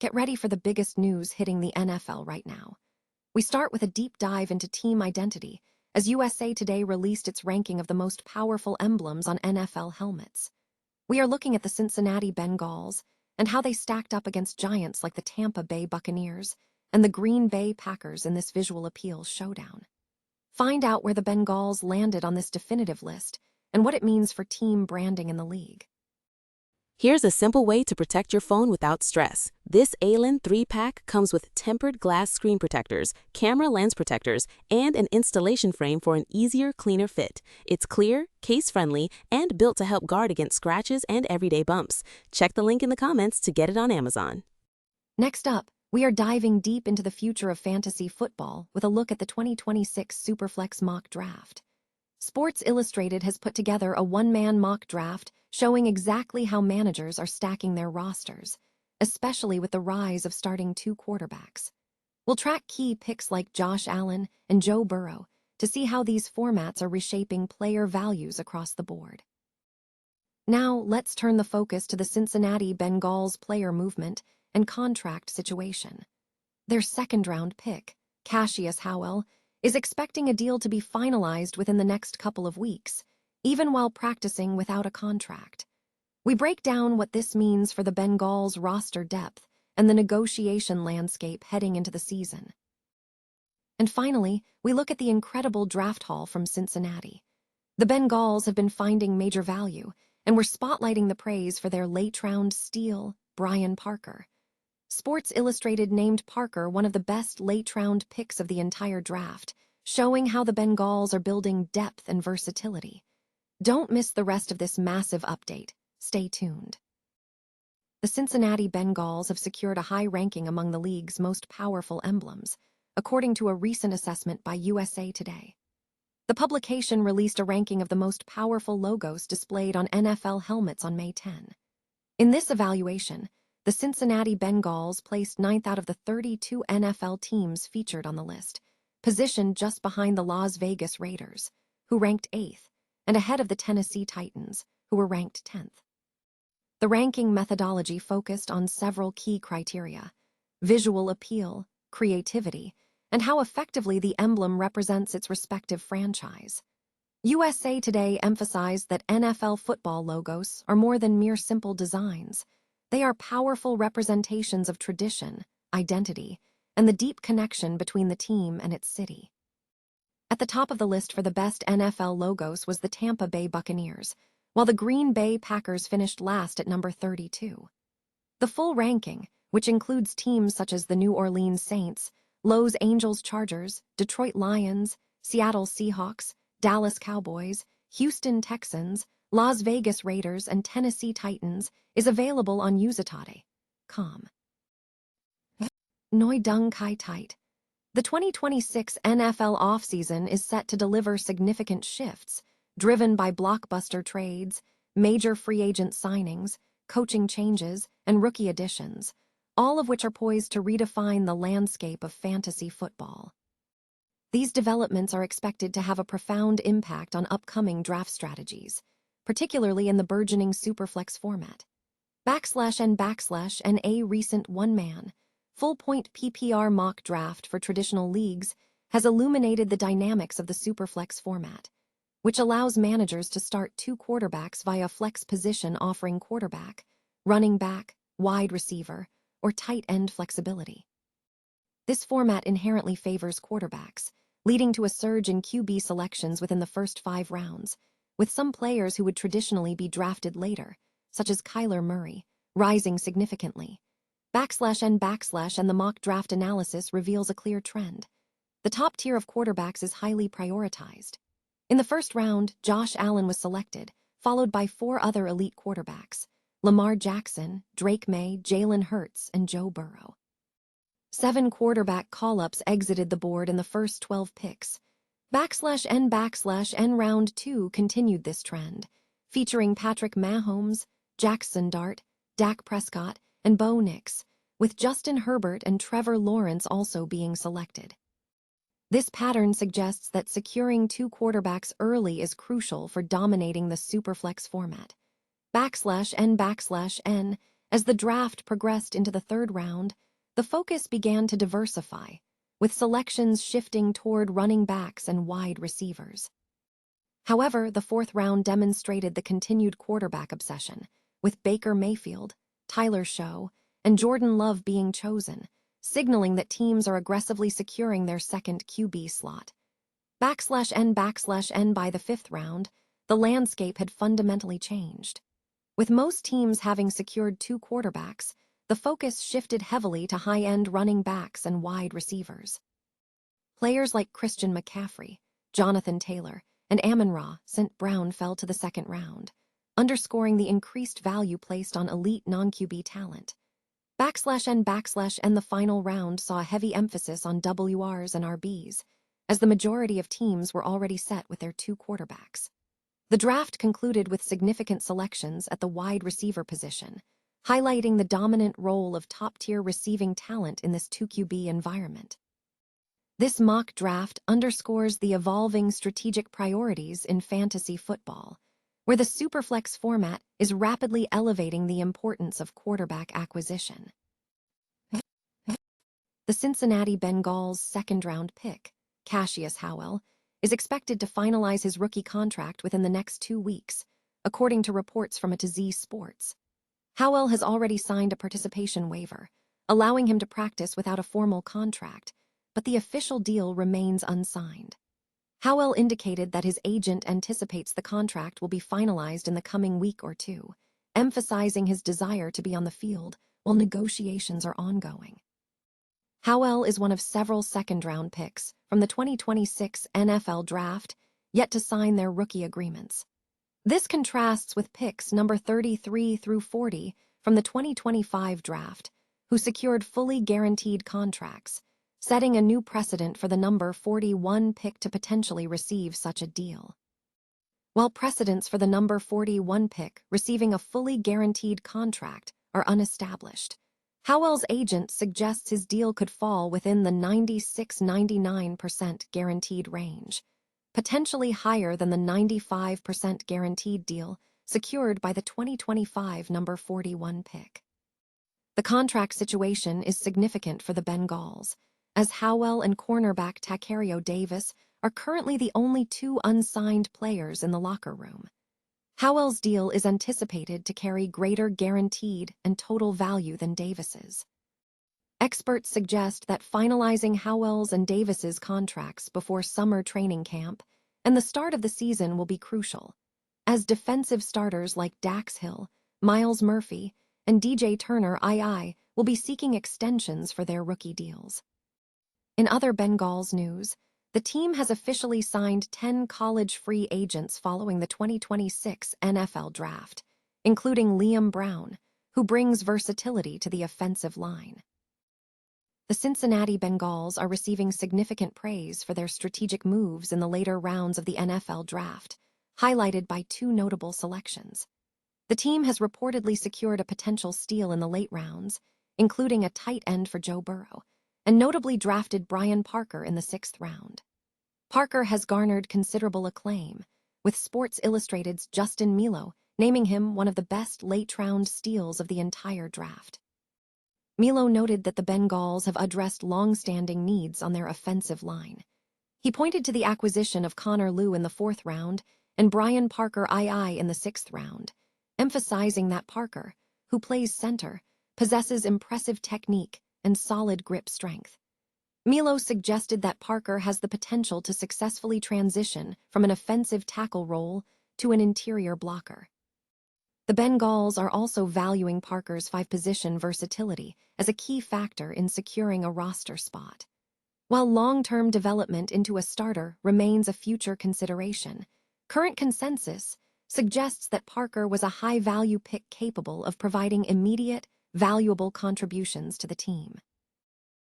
Get ready for the biggest news hitting the NFL right now. We start with a deep dive into team identity, as USA Today released its ranking of the most powerful emblems on NFL helmets. We are looking at the Cincinnati Bengals and how they stacked up against giants like the Tampa Bay Buccaneers and the Green Bay Packers in this visual appeal showdown. Find out where the Bengals landed on this definitive list and what it means for team branding in the league. Here's a simple way to protect your phone without stress. This ALEN 3-pack comes with tempered glass screen protectors, camera lens protectors, and an installation frame for an easier, cleaner fit. It's clear, case-friendly, and built to help guard against scratches and everyday bumps. Check the link in the comments to get it on Amazon. Next up, we are diving deep into the future of fantasy football with a look at the 2026 Superflex mock draft. Sports Illustrated has put together a one-man mock draft showing exactly how managers are stacking their rosters, especially with the rise of starting two quarterbacks. We'll track key picks like Josh Allen and Joe Burrow to see how these formats are reshaping player values across the board. Now, let's turn the focus to the Cincinnati Bengals player movement and contract situation. Their second-round pick, Cashius Howell, is expecting a deal to be finalized within the next couple of weeks, even while practicing without a contract. We break down what this means for the Bengals' roster depth and the negotiation landscape heading into the season. And finally, we look at the incredible draft haul from Cincinnati. The Bengals have been finding major value, and we're spotlighting the praise for their late-round steal, Brian Parker. Sports Illustrated named Parker one of the best late-round picks of the entire draft, showing how the Bengals are building depth and versatility. Don't miss the rest of this massive update. Stay tuned. The Cincinnati Bengals have secured a high ranking among the league's most powerful emblems, according to a recent assessment by USA Today. The publication released a ranking of the most powerful logos displayed on NFL helmets on May 10. In this evaluation, the Cincinnati Bengals placed 9th out of the 32 NFL teams featured on the list, positioned just behind the Las Vegas Raiders, who ranked 8th, and ahead of the Tennessee Titans, who were ranked 10th. The ranking methodology focused on several key criteria: visual appeal, creativity, and how effectively the emblem represents its respective franchise. USA Today emphasized that NFL football logos are more than mere simple designs. They are powerful representations of tradition, identity, and the deep connection between the team and its city. At the top of the list for the best NFL logos was the Tampa Bay Buccaneers, while the Green Bay Packers finished last at number 32. The full ranking, which includes teams such as the New Orleans Saints, Los Angeles Chargers, Detroit Lions, Seattle Seahawks, Dallas Cowboys, Houston Texans, Las Vegas Raiders, and Tennessee Titans, is available on usatate.com. Noi Dung Kai Tight. The 2026 NFL offseason is set to deliver significant shifts, driven by blockbuster trades, major free agent signings, coaching changes, and rookie additions, all of which are poised to redefine the landscape of fantasy football. These developments are expected to have a profound impact on upcoming draft strategies, particularly in the burgeoning Superflex format. /N/NA recent one-man, full-point PPR mock draft for traditional leagues has illuminated the dynamics of the Superflex format, which allows managers to start two quarterbacks via flex position offering quarterback, running back, wide receiver, or tight end flexibility. This format inherently favors quarterbacks, leading to a surge in QB selections within the first 5 rounds, with some players who would traditionally be drafted later, such as Kyler Murray, rising significantly. /N/ and the mock draft analysis reveals a clear trend. The top tier of quarterbacks is highly prioritized. In the first round, Josh Allen was selected, followed by 4 other elite quarterbacks: Lamar Jackson, Drake May, Jalen Hurts, and Joe Burrow. 7 quarterback call-ups exited the board in the first 12 picks. /N/ round 2 continued this trend, featuring Patrick Mahomes, Jackson Dart, Dak Prescott, and Bo Nix, with Justin Herbert and Trevor Lawrence also being selected. This pattern suggests that securing 2 quarterbacks early is crucial for dominating the Superflex format. /N/ As the draft progressed into the third round, the focus began to diversify, with selections shifting toward running backs and wide receivers. However, the fourth round demonstrated the continued quarterback obsession, with Baker Mayfield, Tyler Show, and Jordan Love being chosen, signaling that teams are aggressively securing their second QB slot. /N by the fifth round, the landscape had fundamentally changed. With most teams having secured 2 quarterbacks, the focus shifted heavily to high-end running backs and wide receivers. Players like Christian McCaffrey, Jonathan Taylor, and Amon-Ra St. Brown fell to the second round, underscoring the increased value placed on elite non-QB talent. /N the final round saw a heavy emphasis on WRs and RBs, as the majority of teams were already set with their 2 quarterbacks. The draft concluded with significant selections at the wide receiver position, highlighting the dominant role of top-tier receiving talent in this 2QB environment. This mock draft underscores the evolving strategic priorities in fantasy football, where the Superflex format is rapidly elevating the importance of quarterback acquisition. The Cincinnati Bengals' second-round pick, Cashius Howell, is expected to finalize his rookie contract within the next 2 weeks, according to reports from A-to-Z Sports. Howell has already signed a participation waiver, allowing him to practice without a formal contract, but the official deal remains unsigned. Howell indicated that his agent anticipates the contract will be finalized in the coming week or 2, emphasizing his desire to be on the field while negotiations are ongoing. Howell is one of several second-round picks from the 2026 NFL Draft yet to sign their rookie agreements. This contrasts with picks number 33 through 40 from the 2025 Draft, who secured fully guaranteed contracts, setting a new precedent for the number 41 pick to potentially receive such a deal. While precedents for the number 41 pick receiving a fully guaranteed contract are unestablished, Howell's agent suggests his deal could fall within the 96–99% guaranteed range, potentially higher than the 95% guaranteed deal secured by the 2025 number 41 pick. The contract situation is significant for the Bengals, as Howell and cornerback Tacario Davis are currently the only 2 unsigned players in the locker room. Howell's deal is anticipated to carry greater guaranteed and total value than Davis's. Experts suggest that finalizing Howell's and Davis's contracts before summer training camp and the start of the season will be crucial, as defensive starters like Dax Hill, Myles Murphy, and DJ Turner II will be seeking extensions for their rookie deals. In other Bengals news, the team has officially signed 10 college free agents following the 2026 NFL Draft, including Liam Brown, who brings versatility to the offensive line. The Cincinnati Bengals are receiving significant praise for their strategic moves in the later rounds of the NFL Draft, highlighted by 2 notable selections. The team has reportedly secured a potential steal in the late rounds, including a tight end for Joe Burrow, and notably drafted Brian Parker in the 6th round. Parker has garnered considerable acclaim, with Sports Illustrated's Justin Milo naming him one of the best late-round steals of the entire draft. Milo noted that the Bengals have addressed long-standing needs on their offensive line. He pointed to the acquisition of Connor Lew in the 4th round and Brian Parker II in the 6th round, emphasizing that Parker, who plays center, possesses impressive technique and solid grip strength. Milo suggested that Parker has the potential to successfully transition from an offensive tackle role to an interior blocker. The Bengals are also valuing Parker's 5-position versatility as a key factor in securing a roster spot. While long-term development into a starter remains a future consideration, current consensus suggests that Parker was a high-value pick capable of providing immediate, valuable contributions to the team.